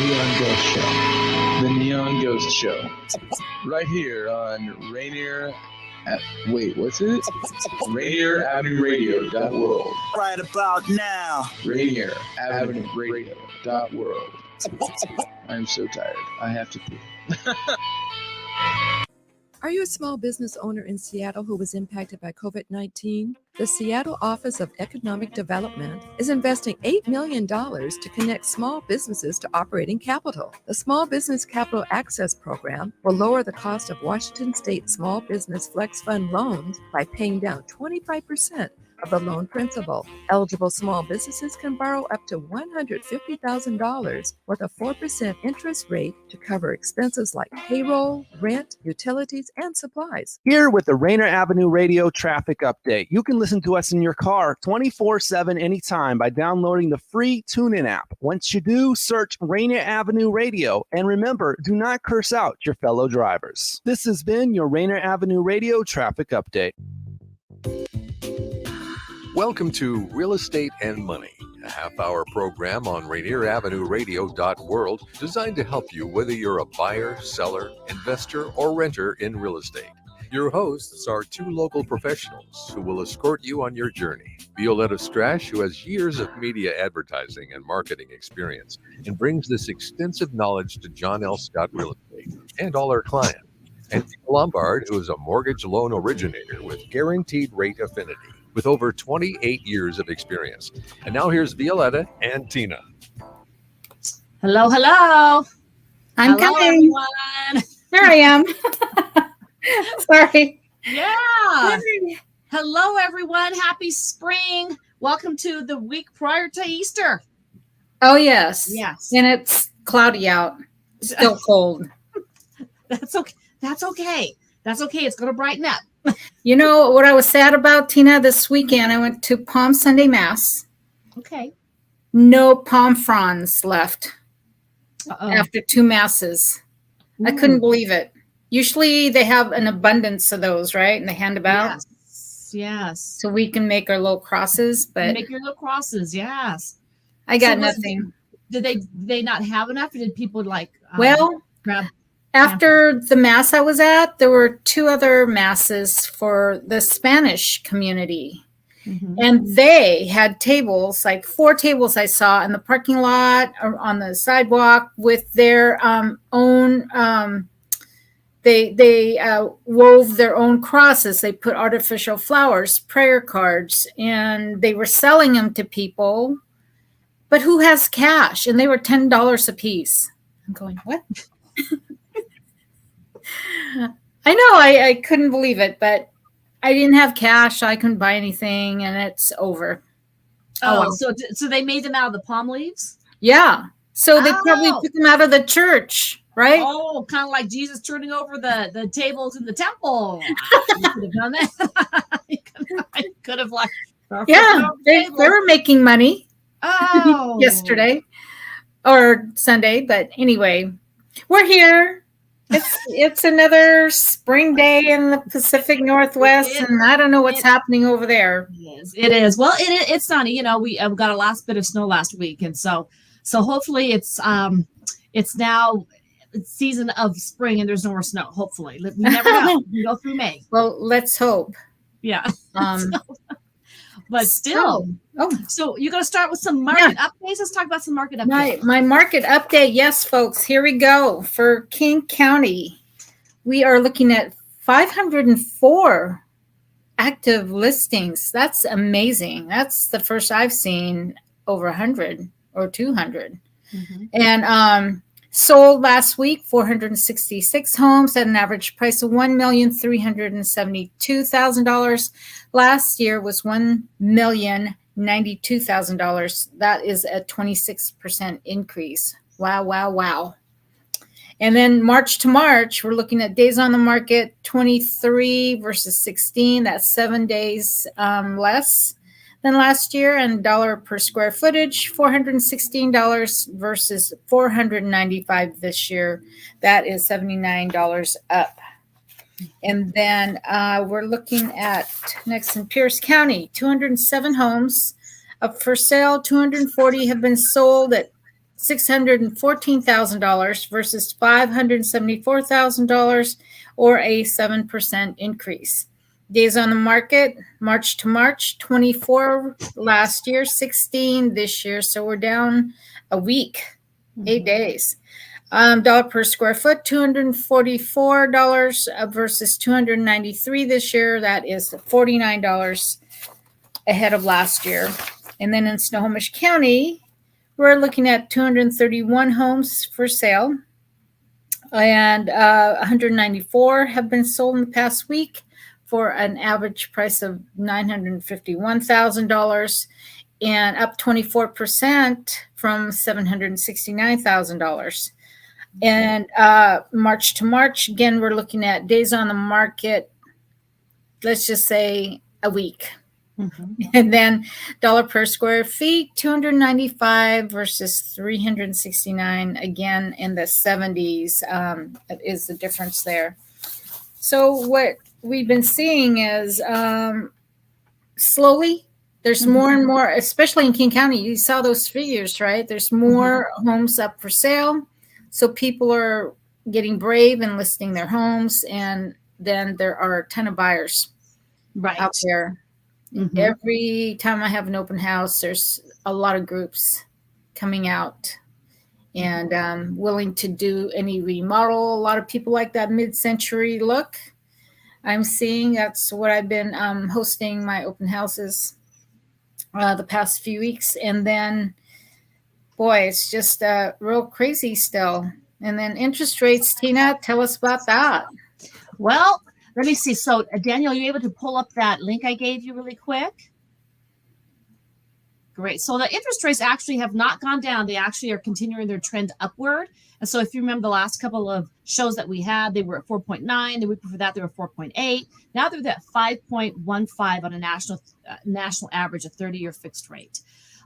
Neon Ghost Show. The Neon Ghost Show. Right here on Rainier what's it? Rainier Avenue Radio.world. Right about now. Rainier Avenue Radio.world. I'm so tired. I have to pee. Are you a small business owner in Seattle who was impacted by COVID-19? The Seattle Office of Economic Development is investing $8 million to connect small businesses to operating capital. The Small Business Capital Access Program will lower the cost of Washington State Small Business Flex Fund loans by paying down 25% of the loan principal. Eligible small businesses can borrow up to $150,000 with a 4% interest rate to cover expenses like payroll, rent, utilities, and supplies. Here with the Rainier Avenue Radio Traffic Update. You can listen to us in your car 24/7 anytime by downloading the free TuneIn app. Once you do, search Rainier Avenue Radio. And remember, do not curse out your fellow drivers. This has been your Rainier Avenue Radio Traffic Update. Welcome to Real Estate and Money, a half-hour program on Rainier Avenue Radio.world designed to help you whether you're a buyer, seller, investor, or renter in real estate. Your hosts are two local professionals who will escort you on your journey. Violeta Strash, who has years of media advertising and marketing experience and brings this extensive knowledge to John L. Scott Real Estate and all our clients. And Lombard, who is a mortgage loan originator with guaranteed rate Affinity, with over 28 years of experience. And now here's Violeta and Tina. Hello, hello. I'm hello, coming. Everyone. There I am. Sorry. Yeah. Hello, everyone. Happy spring. Welcome to the week prior to Easter. Oh, yes. Yes. And it's cloudy out. Still cold. That's okay. That's okay. That's okay. It's going to brighten up. You know what I was sad about, Tina? This weekend I went to Palm Sunday Mass. Okay. No palm fronds left Uh-oh. after two masses. I couldn't believe it. Usually they have an abundance of those, right? And they hand them out. Yes. So we can make our little crosses, but Make your little crosses. Yes. I got So nothing. Did they not have enough? Or did people Well, grab? after the mass I was at, there were two other masses for the Spanish community. Mm-hmm. And they had tables, like 4 tables I saw in the parking lot or on the sidewalk with their own, they wove their own crosses. They put artificial flowers, prayer cards, and they were selling them to people. But who has cash? And they were $10 a piece. I'm going, what? I know, I couldn't believe it, but I didn't have cash, so I couldn't buy anything, and it's over. Oh, so they made them out of the palm leaves? Yeah. So they probably took them out of the church, right? Oh, kind of like Jesus turning over the tables in the temple. You could have done that. You could have like yeah, they were making money yesterday or Sunday, but anyway, we're here. It's another spring day in the Pacific Northwest, and I don't know what's happening over there. It is. Well, it's sunny. You know, we got a last bit of snow last week, and so hopefully it's now season of spring, and there's no more snow. Hopefully, we never know. We go through May. Well, let's hope. Yeah. But still. So you're going to start with some market updates. Let's talk about some market updates. My market update. Yes, folks, here we go. For King County, we are looking at 504 active listings. That's amazing. That's the first I've seen over 100 or 200. Mm-hmm. And sold last week 466 homes at an average price of $1,372,000. Last year was $1,092,000. That is a 26% increase. Wow, wow, wow. And then March to March, we're looking at days on the market, 23 versus 16. That's 7 days less than last year. And dollar per square footage, $416 versus $495 this year. That is $79 up. And then we're looking at next in Pierce County, 207 homes up for sale. 240 have been sold at $614,000 versus $574,000, or a 7% increase. Days on the market, March to March, 24 last year, 16 this year. So we're down a week, 8 days. Dollar per square foot, $244 versus $293 this year. That is $49 ahead of last year. And then in Snohomish County, we're looking at 231 homes for sale, and 194 have been sold in the past week for an average price of $951,000, and up 24% from $769,000. And March to March, again, we're looking at days on the market, let's just say a week. And then dollar per square feet, $295 versus $369, again in the 70s is the difference there. So what we've been seeing is slowly there's more and more, especially in King County. You saw those figures, right? There's more homes up for sale. So people are getting brave and listing their homes, and then there are a ton of buyers out there. Every time I have an open house, there's a lot of groups coming out and willing to do any remodel. A lot of people like that mid-century look. I'm seeing that's what I've been hosting my open houses the past few weeks. And then, boy, it's just real crazy still. And then interest rates, Tina, tell us about that. Well, let me see. So, Daniel, are you able to pull up that link I gave you really quick? Great. So the interest rates actually have not gone down. They actually are continuing their trend upward. And so if you remember the last couple of shows that we had, they were at 4.9. The week before that, they were 4.8. Now they're at 5.15 on a national average, a 30-year fixed rate.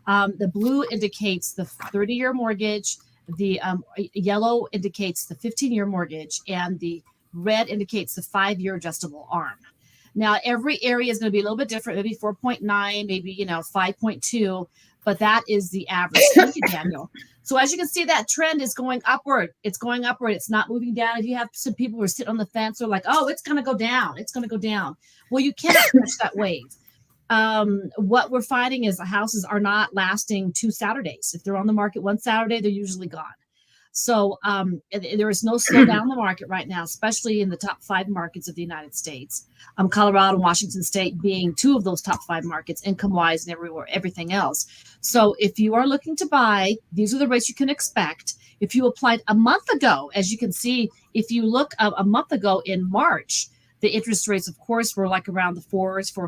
The blue indicates the 30-year mortgage. The yellow indicates the 15-year mortgage, and the red indicates the 5-year adjustable arm. Now, every area is going to be a little bit different, maybe 4.9, maybe, 5.2, but that is the average. Thank you, Daniel. So as you can see, that trend is going upward. It's going upward. It's not moving down. If you have some people who are sitting on the fence, they're like, oh, it's going to go down. It's going to go down. Well, you cannot catch that wave. What we're finding is the houses are not lasting 2 Saturdays. If they're on the market one Saturday, they're usually gone. So there is no slowdown in the market right now, especially in the top 5 markets of the United States. Colorado and Washington State being 2 of those top 5 markets, income-wise and everything else. So if you are looking to buy, these are the rates you can expect. If you applied a month ago, as you can see, if you look a month ago in March, the interest rates, of course, were like around the 4s for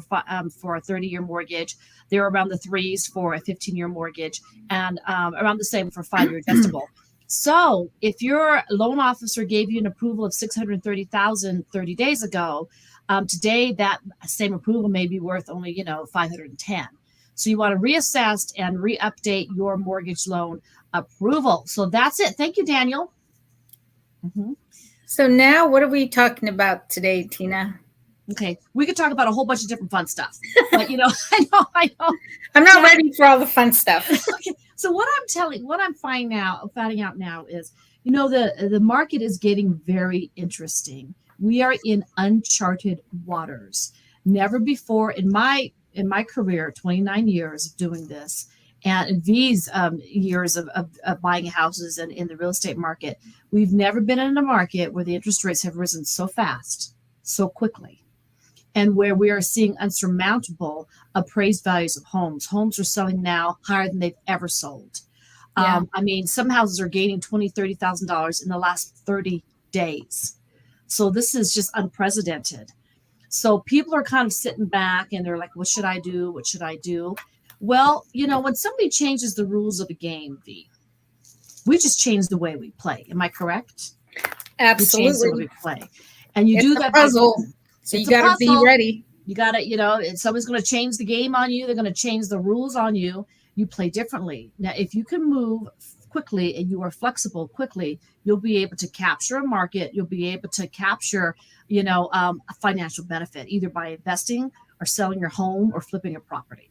a 30-year mortgage. They were around the 3s for a 15-year mortgage, and around the same for 5-year adjustable. So if your loan officer gave you an approval of $630,000 30 days ago, today that same approval may be worth only, $510,000. So you want to reassess and re-update your mortgage loan approval. So that's it. Thank you, Daniel. So now what are we talking about today, Tina? Okay, we could talk about a whole bunch of different fun stuff, but I know. I'm not ready for all the fun stuff. Okay, so what I'm finding out now is, the market is getting very interesting. We are in uncharted waters. Never before in my career, 29 years of doing this, and in these years of buying houses and in the real estate market, we've never been in a market where the interest rates have risen so fast, so quickly, and where we are seeing unsurmountable appraised values of homes. Homes are selling now higher than they've ever sold. Yeah. Some houses are gaining $20,000, $30,000 in the last 30 days. So this is just unprecedented. So people are kind of sitting back and they're like, what should I do? What should I do? Well, when somebody changes the rules of the game, we just change the way we play. Am I correct? Absolutely. We change the way we play. And you do that puzzle. So you got to be ready. You got to, if someone's going to change the game on you, they're going to change the rules on you. You play differently. Now, if you can move quickly and you are flexible quickly, you'll be able to capture a market. You'll be able to capture, a financial benefit, either by investing or selling your home or flipping a property.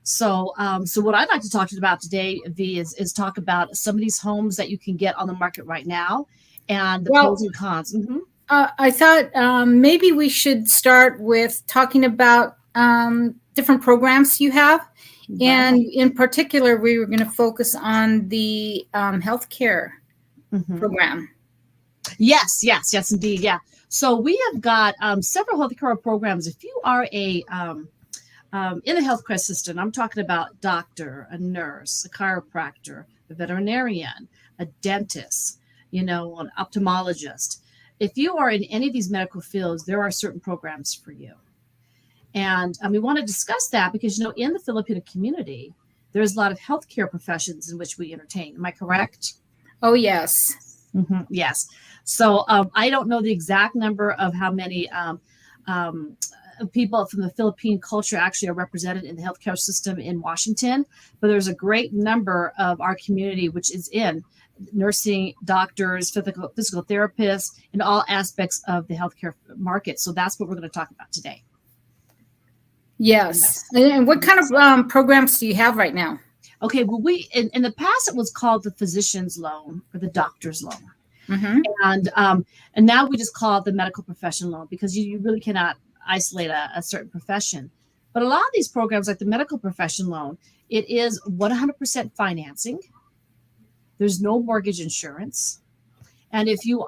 So, so what I'd like to talk to you about today, V, is talk about some of these homes that you can get on the market right now, and the pros and cons. Mm-hmm. I thought maybe we should start with talking about different programs you have. Right. And in particular, we were going to focus on the healthcare program. Yes, indeed. Yeah. So we have got several healthcare programs. If you are a in the healthcare system, I'm talking about doctor, a nurse, a chiropractor, a veterinarian, a dentist, an ophthalmologist. If you are in any of these medical fields, there are certain programs for you. And we want to discuss that because, in the Filipino community, there's a lot of healthcare professions in which we entertain. Am I correct? Oh, yes. Mm-hmm. Yes. So I don't know the exact number of how many people from the Philippine culture actually are represented in the healthcare system in Washington, but there's a great number of our community which is in nursing, doctors, physical therapists, and all aspects of the healthcare market. So that's what we're going to talk about today. Yes. And what kind of programs do you have right now? Okay. Well, in the past, it was called the physician's loan or the doctor's loan. Mm-hmm. And now we just call it the medical profession loan because you really cannot isolate a certain profession. But a lot of these programs, like the medical profession loan, it is 100% financing. There's no mortgage insurance. And if you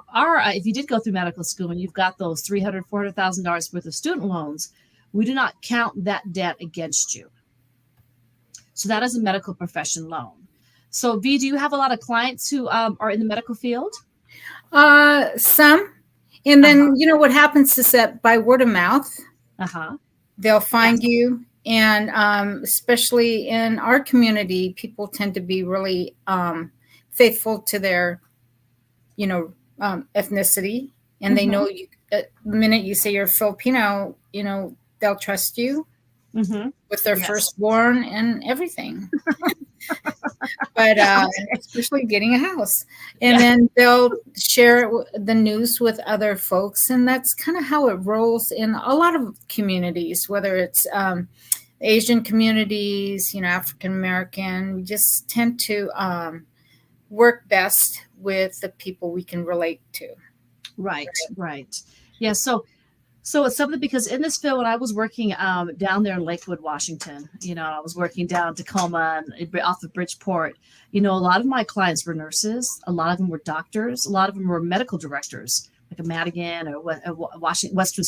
did go through medical school and you've got those $300,000, $400,000 worth of student loans, we do not count that debt against you. So that is a medical profession loan. So V, do you have a lot of clients who are in the medical field? Some. And then, what happens is that by word of mouth, they'll find you. And especially in our community, people tend to be really faithful to their, ethnicity. And they know you, the minute you say you're Filipino, they'll trust you with their firstborn and everything. But especially getting a house. And then they'll share the news with other folks. And that's kind of how it rolls in a lot of communities, whether it's Asian communities, African American. We just tend to work best with the people we can relate to. Right. Yeah. So it's something because in this field, when I was working down there in Lakewood, Washington, I was working down Tacoma and off of Bridgeport. A lot of my clients were nurses. A lot of them were doctors. A lot of them were medical directors, like a Madigan or Washington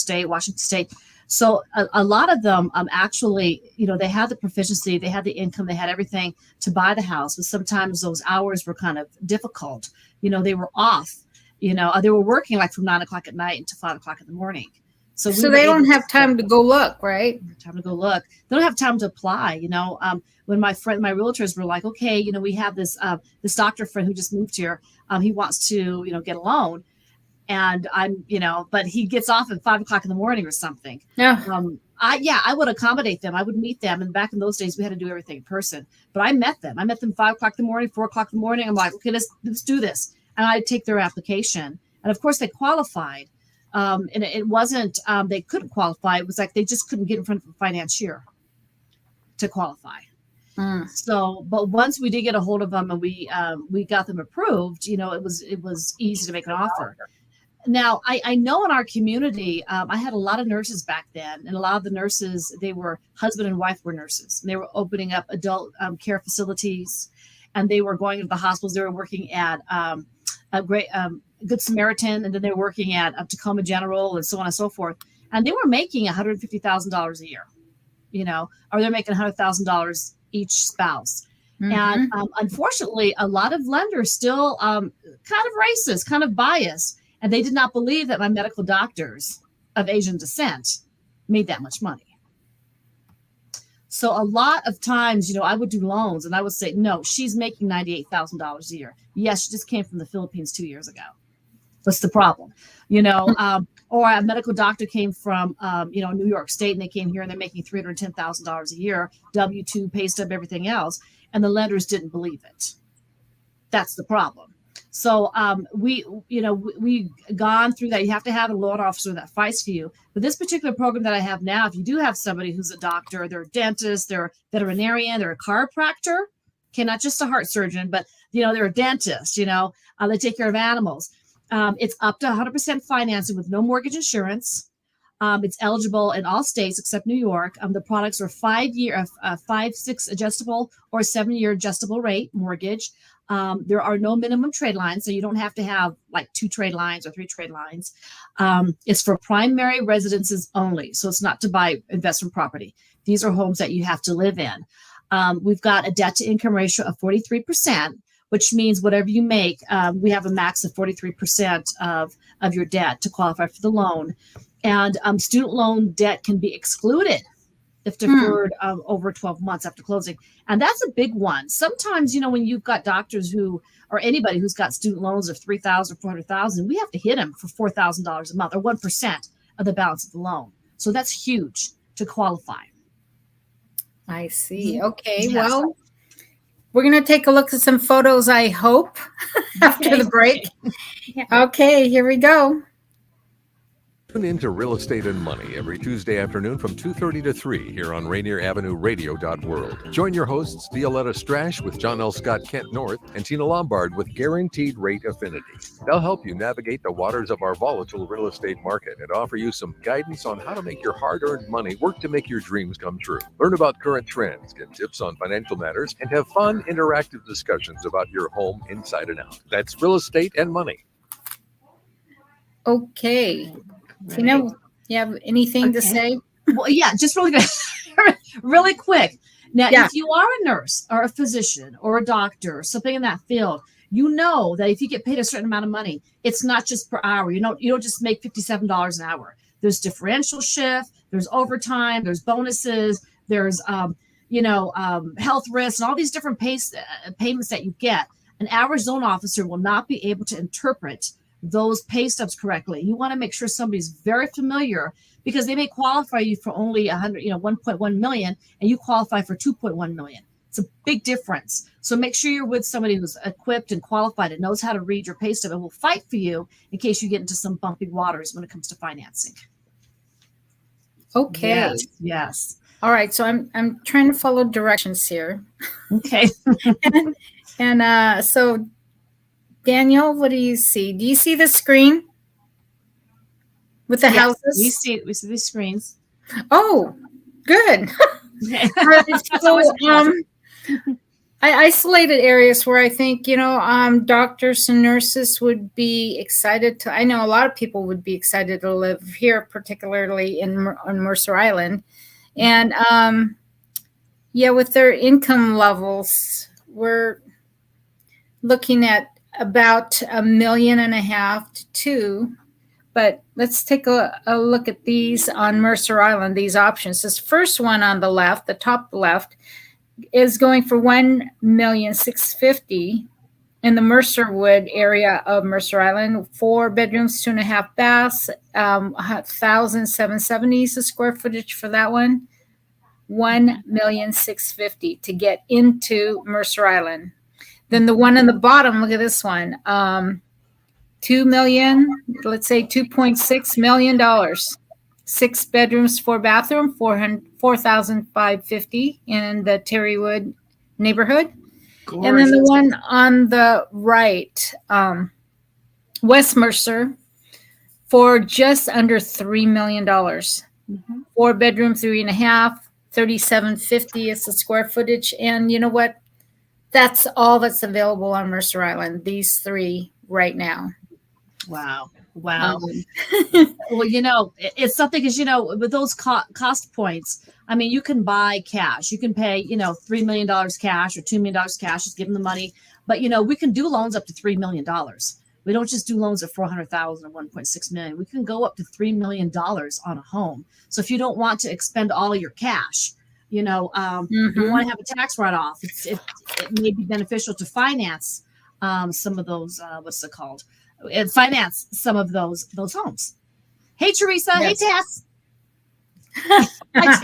State. So a lot of them actually, they had the proficiency, they had the income, they had everything to buy the house. But sometimes those hours were kind of difficult. They were off. They were working like from 9 o'clock at night until 5 o'clock in the morning. So they don't have time to go look, right? Time to go look. They don't have time to apply. When my realtors were like, okay, we have this doctor friend who just moved here. He wants to, get a loan, and I'm, but he gets off at 5 o'clock in the morning or something. Yeah. I would accommodate them. I would meet them. And back in those days, we had to do everything in person. But I met them. 5 o'clock in the morning, 4 o'clock in the morning. I'm like, okay, let's do this. And I'd take their application. And of course, they qualified. And it wasn't they couldn't qualify. It was like they just couldn't get in front of a financier to qualify. So, but once we did get a hold of them and we got them approved, it was easy to make an offer. Now, I know in our community, I had a lot of nurses back then, and a lot of the nurses, they were husband and wife were nurses. And they were opening up adult care facilities, and they were going to the hospitals. They were working at a great Good Samaritan, and then they were working at Tacoma General and so on and so forth. And they were making $150,000 a year, or they're making $100,000 each spouse. And unfortunately, a lot of lenders still kind of racist, kind of biased. And they did not believe that my medical doctors of Asian descent made that much money. So a lot of times, I would do loans and I would say, no, she's making $98,000 a year. Yes, she just came from the Philippines 2 years ago. What's the problem? Or a medical doctor came from, New York State, and they came here and they're making $310,000 a year, W-2, pay stub, everything else. And the lenders didn't believe it. That's the problem. So we gone through that. You have to have a loan officer that fights for you. But this particular program that I have now, if you do have somebody who's a doctor, they're a dentist, they're a veterinarian, they're a chiropractor, okay, not just a heart surgeon, but they're a dentist. They take care of animals. It's up to 100% financing with no mortgage insurance. It's eligible in all states except New York. The products are 5-6 adjustable or 7-year adjustable rate mortgage. There are no minimum trade lines, so you don't have to have like 2 trade lines or 3 trade lines. It's for primary residences only, so it's not to buy investment property. These are homes that you have to live in. We've got a debt to income ratio of 43%, which means whatever you make, we have a max of 43% of your debt to qualify for the loan. And student loan debt can be excluded if deferred over 12 months after closing. And that's a big one. Sometimes, when you've got doctors or anybody who's got student loans of $3,000, $400,000, we have to hit them for $4,000 a month or 1% of the balance of the loan. So that's huge to qualify. I see. Okay. Yes. Well, we're going to take a look at some photos, I hope, after the break. Okay, here we go. Tune in to Real Estate and Money every Tuesday afternoon from 2:30 to 3 here on Rainier Avenue Radio.world. Join your hosts Violeta Strash with John L. Scott Kent North and Tina Lombard with Guaranteed Rate Affinity. They'll help you navigate the waters of our volatile real estate market and offer you some guidance on how to make your hard-earned money work to make your dreams come true. Learn about current trends, get tips on financial matters, and have fun, interactive discussions about your home inside and out. That's Real Estate and Money. Okay. Tina, you have anything to say? Well, yeah, just really quick. Now, if you are a nurse or a physician or a doctor or something in that field, you know that if you get paid a certain amount of money, it's not just per hour. You don't just make $57 an hour. There's differential shift, there's overtime, there's bonuses, there's health risks, and all these different payments that you get. An average loan officer will not be able to interpret those pay stubs correctly. You want to make sure somebody's very familiar, because they may qualify you for only 1.1 million, and you qualify for 2.1 million. It's a big difference. So make sure you're with somebody who's equipped and qualified and knows how to read your pay stub and will fight for you in case you get into some bumpy waters when it comes to financing. Okay. Yes. All right. So I'm trying to follow directions here. Okay. and so Daniel, what do you see? Do you see the screen with the houses? We see the screens. Oh, good. So, I isolated areas where I think, doctors and nurses would be excited to. I know a lot of people would be excited to live here, particularly on Mercer Island. And with their income levels, we're looking at about $1.5 million to $2 million. But let's take a look at these on Mercer Island, these options. This first one on the left, the top left, is going for $1,650,000 in the Mercerwood area of Mercer Island. 4 bedrooms, 2.5 baths, 1,770 is the square footage for that one. $1,650,000 to get into Mercer Island. Then the one on the bottom, look at this one. $2 million, let's say $2.6 million. 6 bedrooms, 4 bathroom, $4,550 in the Terrywood neighborhood. Gorgeous. And then the one on the right, West Mercer, for just under $3 million. 4 bedroom, 3.5, $3,750 is the square footage. And you know what? That's all that's available on Mercer Island, these 3 right now. Wow. Well, it's something, because, with those cost points, I mean, you can buy cash. You can pay, $3 million cash or $2 million cash, just give them the money. But, we can do loans up to $3 million. We don't just do loans at $400,000 or $1.6 million. We can go up to $3 million on a home. So if you don't want to expend all of your cash, you want to have a tax write-off, it may be beneficial to finance some of those, what's it called? And finance some of those homes. Hey, Teresa. Yes. Hey, Tess.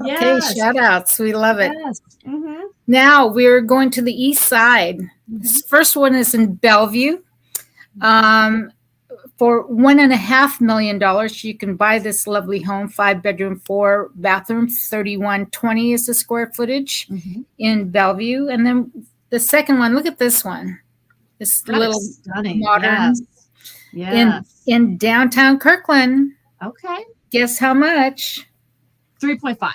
Okay, Yes. shout outs. We love it. Yes. Mm-hmm. Now we're going to the east side. Mm-hmm. This first one is in Bellevue. For $1.5 million, you can buy this lovely home, 5-bedroom, 4-bathroom, 3120 is the square footage in Bellevue. And then the second one, look at this one. This That little is stunning. modern Yes. in downtown Kirkland. Okay. Guess how much? 3.5.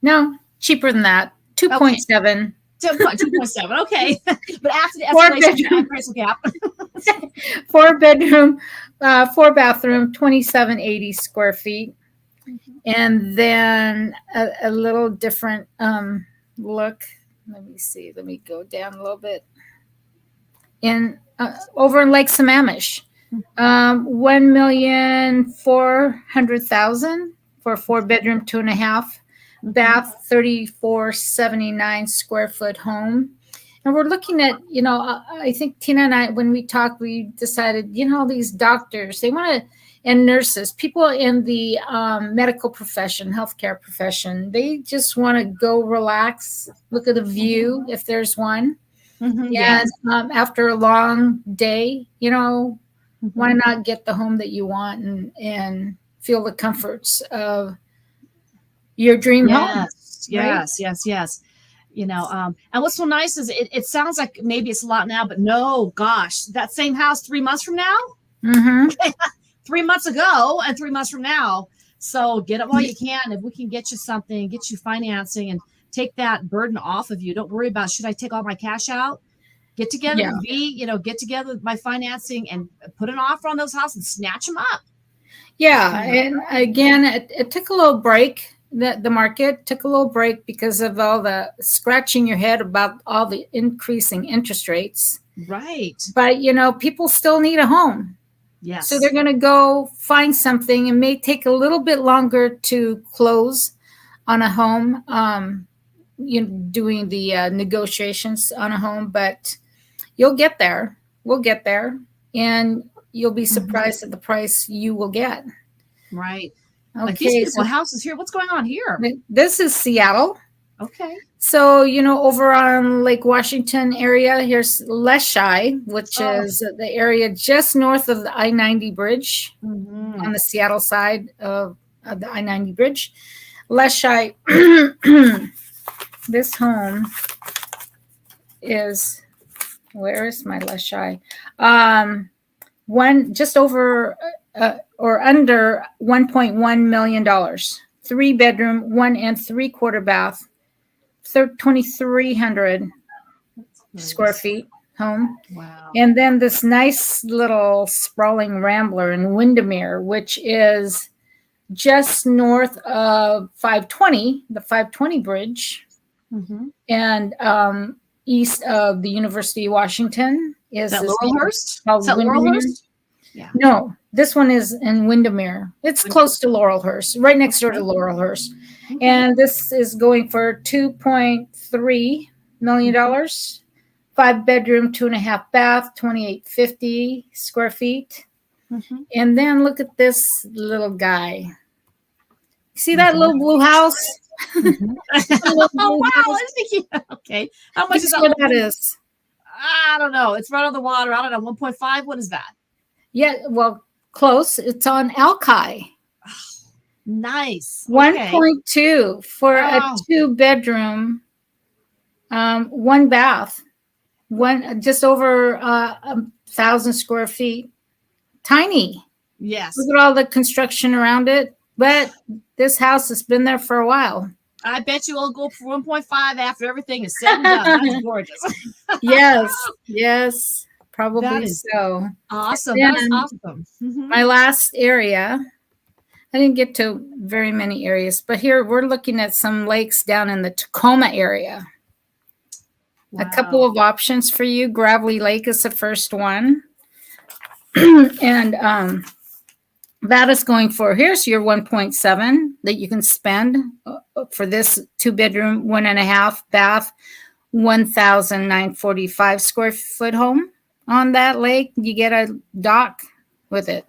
No, cheaper than that. 2.7. 2.7. Okay. But after the 4-bedroom. appraisal cap. 4-bedroom, 4-bathroom, 2780 square feet. And then a little different look. Let me see. Let me go down a little bit. Over in Lake Sammamish, $1,400,000 for a 4-bedroom, 2.5 bath, 3479 square foot home. And we're looking at, I think Tina and I, when we talked, we decided, these doctors, they want to, and nurses, people in the medical profession, healthcare profession, they just want to go relax, look at the view if there's one. And after a long day, why not get the home that you want and feel the comforts of your dream home? Yes. And what's so nice is it sounds like maybe it's a lot now, but no, gosh, that same house 3 months from now, 3 months ago and 3 months from now. So get it while you can. If we can get you something, get you financing and take that burden off of you. Don't worry about, should I take all my cash out? Get together get together with my financing and put an offer on those houses and snatch them up. Yeah. And again, it took a little break. The market took a little break because of all the scratching your head about all the increasing interest rates. Right. But, people still need a home. Yes. So they're going to go find something. It may take a little bit longer to close on a home, doing the negotiations on a home, but you'll get there. We'll get there. And you'll be surprised at the price you will get. Right. Okay, like these beautiful houses here. What's going on here? This is Seattle. Okay. So, over on Lake Washington area, here's Leschi, which is the area just north of the I-90 bridge on the Seattle side of the I-90 bridge. Leschi, this home is, where is my Leschi? Just over or under $1.1 million, 3-bedroom, 1 3/4 bath, 2,300 square feet home. Wow. And then this nice little sprawling rambler in Windermere, which is just north of 520, the 520 bridge, and east of the University of Washington. Is that Laurelhurst? Is that Laurelhurst? Yeah. No, this one is in Windermere. It's close to Laurelhurst, right next door to Laurelhurst. And this is going for $2.3 million, 5-bedroom, 2.5 bath, 2,850 square feet. And then look at this little guy. See that little blue house? Oh, wow. Okay. How much is that is? I don't know. It's right on the water. I don't know. 1.5. What is that? Yeah, well, close. It's on Alki. Nice. 1.2 for a 2-bedroom, 1 bath, just over 1,000 square feet. Tiny. Yes. Look at all the construction around it. But this house has been there for a while. I bet you will go for 1.5 after everything is said and done. That's gorgeous. Yes. Probably so. Awesome. That's awesome. My last area, I didn't get to very many areas, but here we're looking at some lakes down in the Tacoma area. Wow. A couple of options for you. Gravelly Lake is the first one. And that is going for, here's your 1.7 that you can spend for this 2-bedroom, 1.5 bath, 1,945 square foot home. On that lake, you get a dock with it.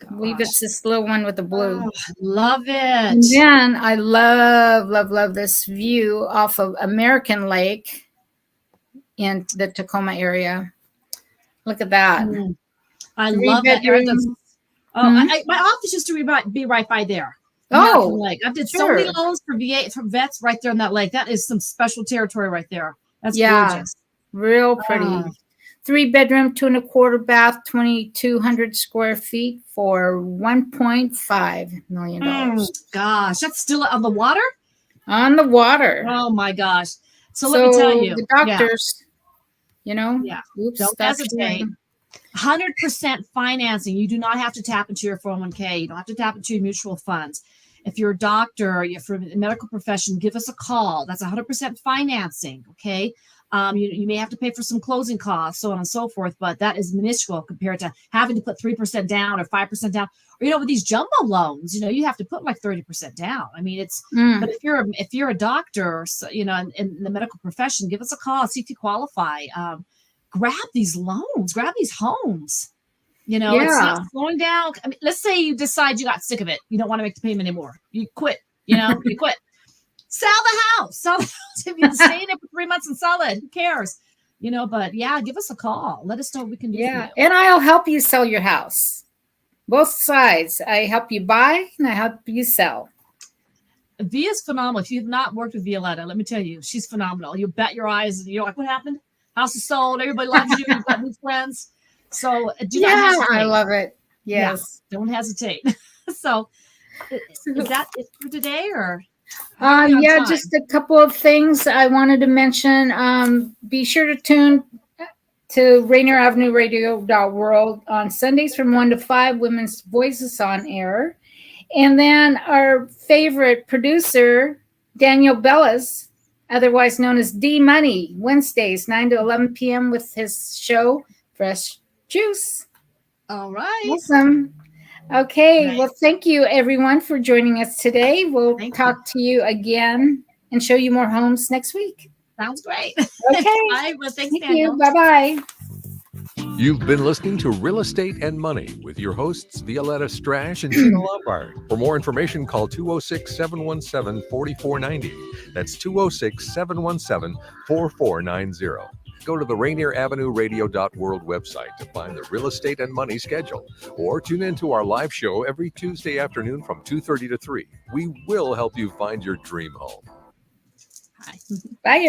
I believe it's this little one with the blue. Oh, love it. And then I love this view off of American Lake in the Tacoma area. Look at that. I Three love that area. bedroom. My office used to be right by there. American Lake. I've did so many loans for vets right there on that lake. That is some special territory right there. That's gorgeous. Real pretty. 3-bedroom, 2.25 bath, 2,200 square feet for $1.5 million. Gosh, that's still on the water? On the water. Oh my gosh. So let me tell you. The doctors, oops, don't hesitate. 100% financing. You do not have to tap into your 401k. You don't have to tap into your mutual funds. If you're a doctor, you're from a medical profession, give us a call. That's 100% financing. Okay. You may have to pay for some closing costs, so on and so forth, but that is minuscule compared to having to put 3% down or 5% down. Or, with these jumbo loans, you have to put like 30% down. I mean, but if you're a doctor, in the medical profession, give us a call, see if you qualify. Grab these loans, grab these homes. It's not slowing down. I mean, let's say you decide you got sick of it. You don't want to make the payment anymore. You quit, you quit. Sell the house. If you've been staying there for 3 months and sell it, who cares? But give us a call. Let us know what we can do. Yeah. And I'll help you sell your house. Both sides. I help you buy and I help you sell. Via's phenomenal. If you've not worked with Violeta, let me tell you, she's phenomenal. You bet your eyes. You're like, what happened? House is sold. Everybody loves you. You've got new friends. So do not hesitate. I love it. Yes. Yeah, don't hesitate. So is that it for today or? Just a couple of things I wanted to mention. Be sure to tune to Rainier Avenue Radio.world on Sundays from 1 to 5, Women's Voices on air. And then our favorite producer, Daniel Bellis, otherwise known as D Money, Wednesdays, 9 to 11 p.m. with his show, Fresh Juice. All right. Awesome. Okay. Well, thank you, everyone, for joining us today. We'll talk to you again and show you more homes next week. Sounds great. Okay. Bye. Well, thank you. Bye-bye. You've been listening to Real Estate and Money with your hosts, Violeta Strash and Gina Lombard. For more information, call 206-717-4490. That's 206-717-4490. Go to the Rainier Avenue Radio.world website to find the Real Estate and Money schedule, or tune in to our live show every Tuesday afternoon from 2:30 to 3. We will help you find your dream home. Bye, everyone.